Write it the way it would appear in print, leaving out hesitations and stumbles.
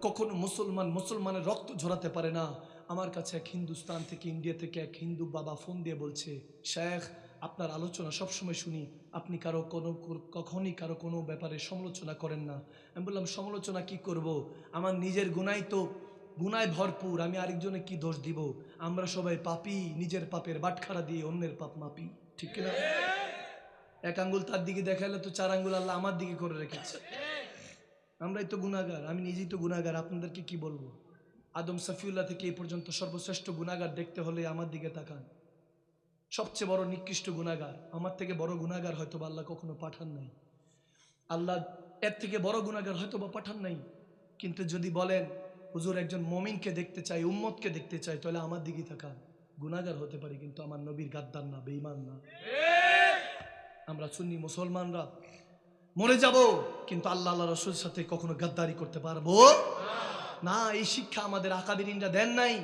কখনো মুসলমানের রক্ত ঝরাতে পারে না। আমার কাছে এক হিন্দুস্তান থেকে, ইন্ডিয়া থেকে এক হিন্দু বাবা ফোন দিয়ে বলছে, শেখ আপনার আলোচনা সবসময় শুনি, আপনি কখনই কারো কোনো ব্যাপারে সমালোচনা করেন না। আমি বললাম সমালোচনা কি করব, আমার নিজের গুনায় ভরপুর, আমি আরেকজনে কি দোষ দিব? আমরা সবাই পাপী, নিজের পাপের বাটখারা দিয়ে অন্যের পাপ মাপি, ঠিক না? এক আঙ্গুল তার দিকে দেখালে তো 4 আঙ্গুল আল্লাহ আমার দিকে করে রেখেছে। আমরাই তো গুনাহগার, আমি নিজেই তো গুনাহগার, আপনাদেরকে কি বলবো? আদম সফিউল্লাহ থেকে এই পর্যন্ত সর্বশ্রেষ্ঠ গুনাহগার দেখতে হলে আমার দিকে তাকান। সবচেয়ে বড় নিকৃষ্ট গুনাহগার, আমার থেকে বড় গুনাহগার হয়তো বা আল্লাহ কখনো পাঠান নাই। আল্লাহ এর থেকে বড় গুনাহগার হয়তো বা পাঠান নাই। কিন্তু যদি বলেন হুজুর একজন মুমিনকে দেখতে চাই, উম্মতকে দেখতে চাই, তাহলে আমার দিকে তাকান। গুনাহগার হতে পারি কিন্তু আমার নবীর গাদ্দার না, বেঈমান না। আমরা সুন্নি মুসলমানরা মরে যাব, কিন্তু আল্লাহ রাসূলের সাথে কখনো গাদ্দারি করতে পারবো না। এই শিক্ষা আমাদের আকাবিরিনরা দেন নাই।